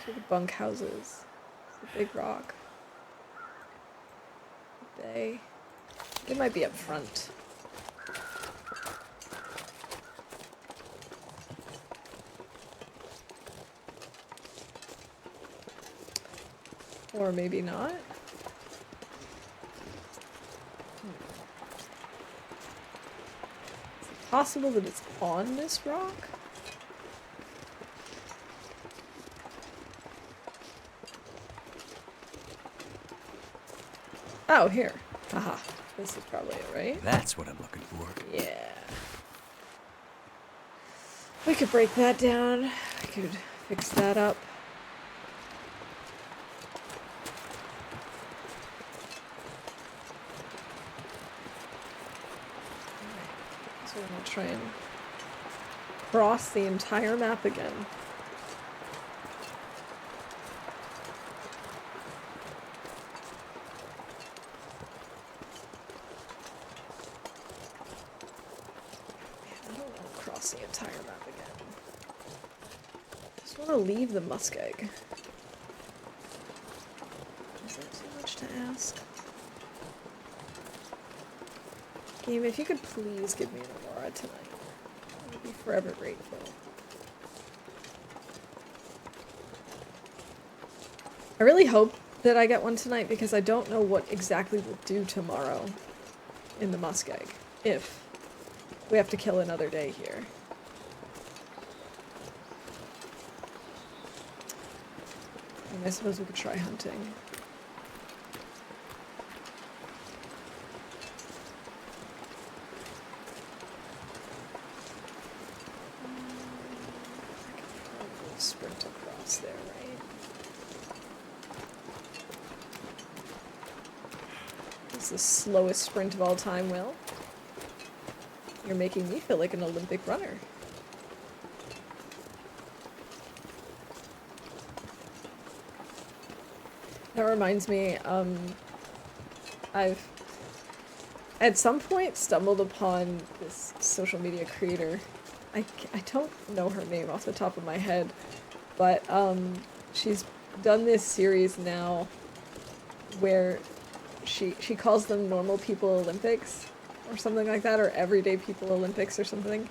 These are the bunkhouses. It's a big rock. Bay. It might be up front. Or maybe not. Is it possible that it's on this rock? Oh, here. Haha. This is probably it, right? That's what I'm looking for. Yeah. We could break that down. We could fix that up. Alright. So we're gonna try and cross the entire map again. The entire map again. Just want to leave the muskeg. Is that too much to ask? Game, if you could please give me an Aurora tonight, I would be forever grateful. I really hope that I get one tonight because I don't know what exactly we'll do tomorrow in the muskeg, if we have to kill another day here. And I suppose we could try hunting. I could probably sprint across there, right? This is the slowest sprint of all time, Will. You're making me feel like an Olympic runner. That reminds me, I've at some point stumbled upon this social media creator. I don't know her name off the top of my head, but she's done this series now where she calls them Normal People Olympics or something like that, or Everyday People Olympics or something.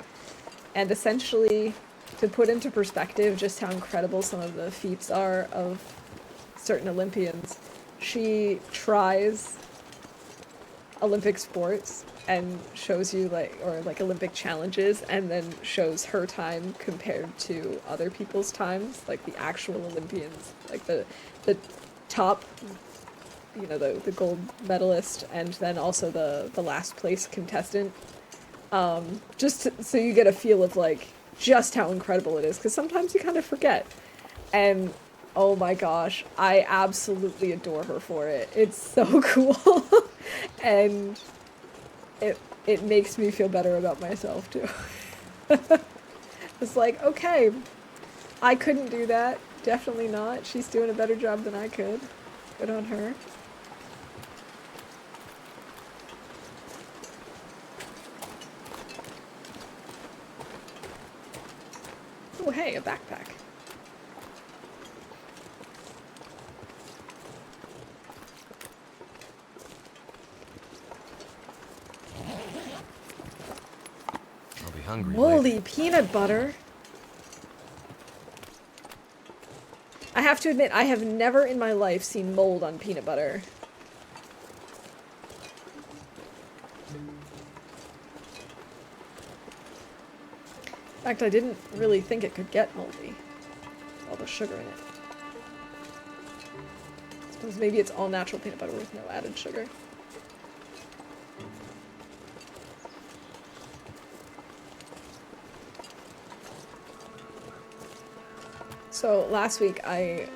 And essentially, to put into perspective just how incredible some of the feats are of certain Olympians, she tries Olympic sports and shows you like Olympic challenges, and then shows her time compared to other people's times, like the actual Olympians, like the top, you know, the gold medalist, and then also the last place contestant, so you get a feel of like just how incredible it is, because sometimes you kind of forget. And Oh my gosh, I absolutely adore her for it. It's so cool. And it makes me feel better about myself too. It's like, okay, I couldn't do that. Definitely not. She's doing a better job than I could. Good on her. Oh, hey, a backpack. I'll be hungry Moldy later. peanut butter. I have to admit, I have never in my life seen mold on peanut butter. In fact, I didn't really think it could get moldy. All the sugar in it. I suppose maybe it's all natural peanut butter with no added sugar. So last week I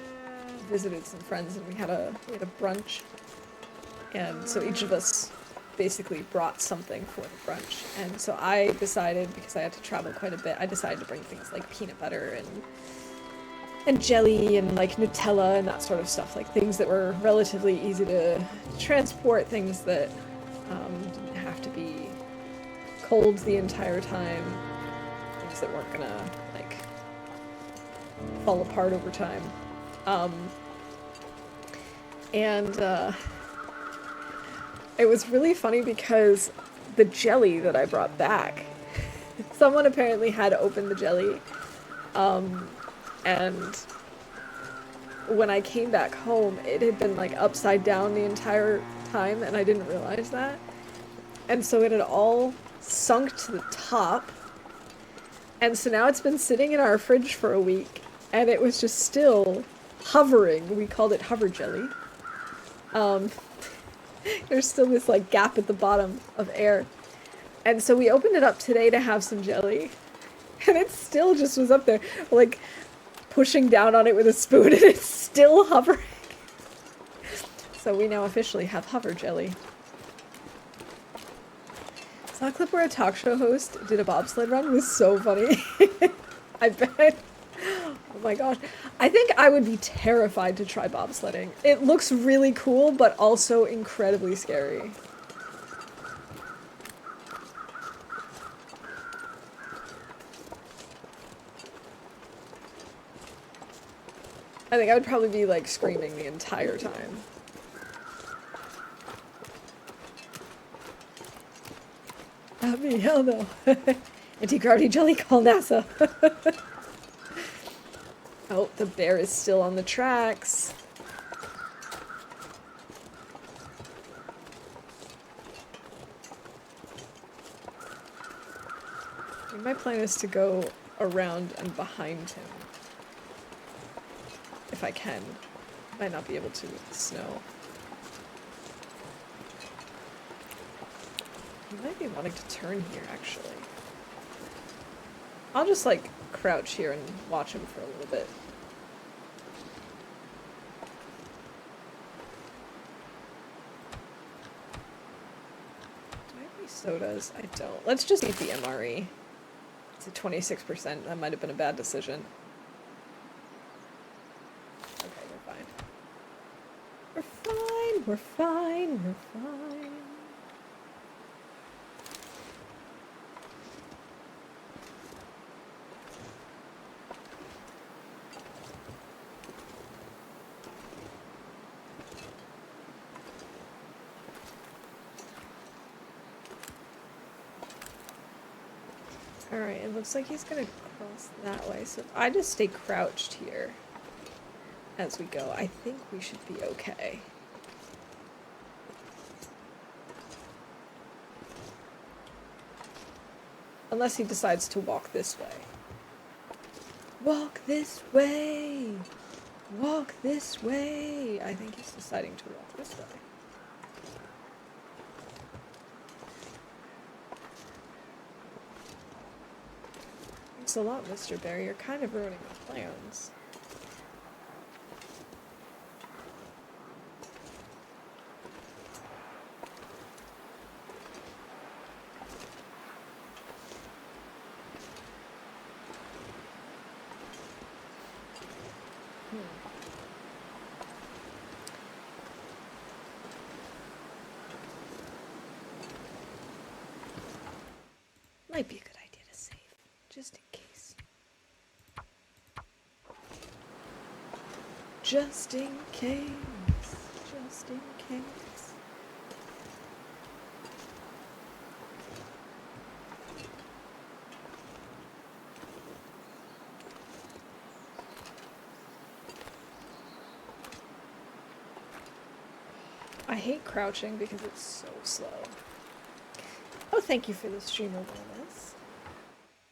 visited some friends and we had a brunch, and so each of us basically brought something for the brunch. And so I decided, because I had to travel quite a bit, I decided to bring things like peanut butter and jelly and like Nutella and that sort of stuff, like things that were relatively easy to transport, things that didn't have to be cold the entire time, things that weren't gonna like fall apart over time. It was really funny because the jelly that I brought back, someone apparently had opened the jelly, and when I came back home, it had been like upside down the entire time, and I didn't realize that. And so it had all sunk to the top, and so now it's been sitting in our fridge for a week, and it was just still hovering. We called it hover jelly. There's still this like gap at the bottom of air. And so we opened it up today to have some jelly, and it still just was up there, like pushing down on it with a spoon, and it's still hovering. So we now officially have hover jelly. Saw a clip where a talk show host did a bobsled run. It was so funny. I bet. Oh my gosh. I think I would be terrified to try bobsledding. It looks really cool, but also incredibly scary. I think I would probably be like screaming the entire time. Not me, hell no. Anti-gravity jelly, call NASA. Oh, the bear is still on the tracks. My plan is to go around and behind him. If I can. Might not be able to with the snow. He might be wanting to turn here, actually. I'll just, like, crouch here and watch him for a little bit. Do I have any sodas? I don't. Let's just eat the MRE. It's at 26%. That might have been a bad decision. Okay, we're fine. We're fine, we're fine, we're fine. Alright, it looks like he's gonna cross that way, so if I just stay crouched here as we go, I think we should be okay. Unless he decides to walk this way. Walk this way! Walk this way! I think he's deciding to walk this way. Thanks a lot, Mr. Bear. You're kind of ruining my plans. Might be a good idea to save, just in case. Just in case. Just in case. I hate crouching because it's so slow. Oh, thank you for the stream awareness.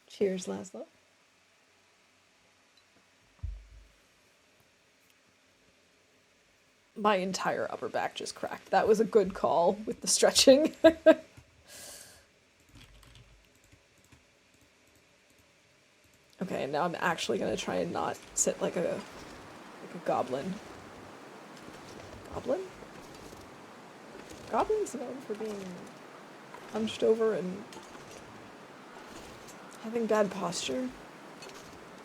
Cheers, Laszlo. My entire upper back just cracked. That was a good call with the stretching. Okay, now I'm actually gonna try and not sit like a goblin. Goblin? Goblins known for being hunched over and having bad posture.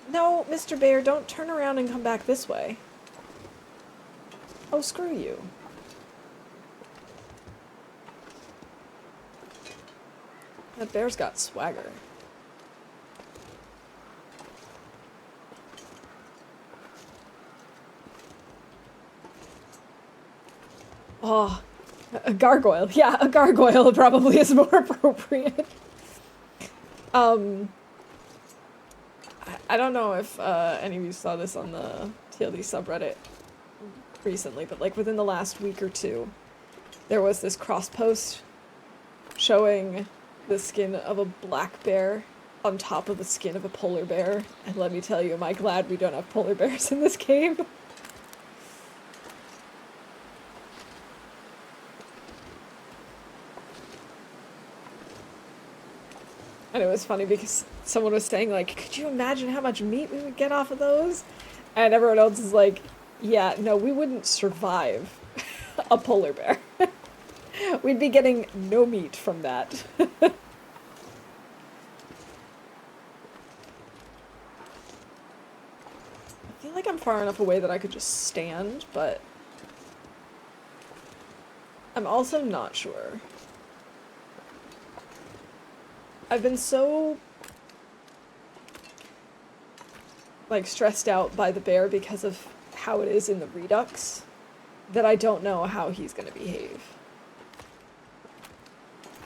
No, Mr. Bear, don't turn around and come back this way. Oh, screw you. That bear's got swagger. Oh, a gargoyle. Yeah, a gargoyle probably is more appropriate. I don't know if any of you saw this on the TLD subreddit recently, but like within the last week or two, there was this cross post showing the skin of a black bear on top of the skin of a polar bear. And let me tell you, am I glad we don't have polar bears in this game. And it was funny because someone was saying, like, could you imagine how much meat we would get off of those? And everyone else is like, yeah, no, we wouldn't survive a polar bear. We'd be getting no meat from that. I feel like I'm far enough away that I could just stand, but I'm also not sure. I've been so, like, stressed out by the bear because of how it is in the Redux that I don't know how he's gonna behave.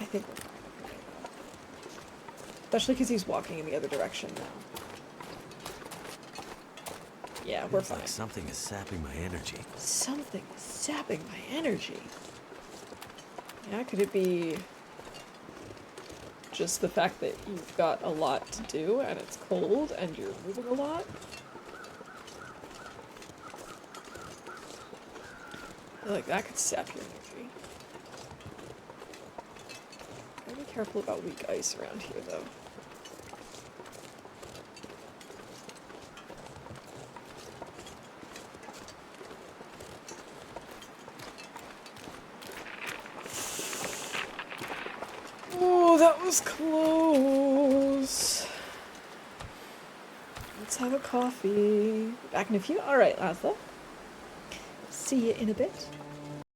I think we're fine. Especially because he's walking in the other direction now. Yeah, we're fine. Like something is sapping my energy. Something is sapping my energy. Yeah, could it be just the fact that you've got a lot to do and it's cold and you're moving a lot? I feel like that could sap your energy. Gotta be careful about weak ice around here, though. Oh, that was close. Let's have a coffee. Back in a few. All right, Laszlo. See you in a bit.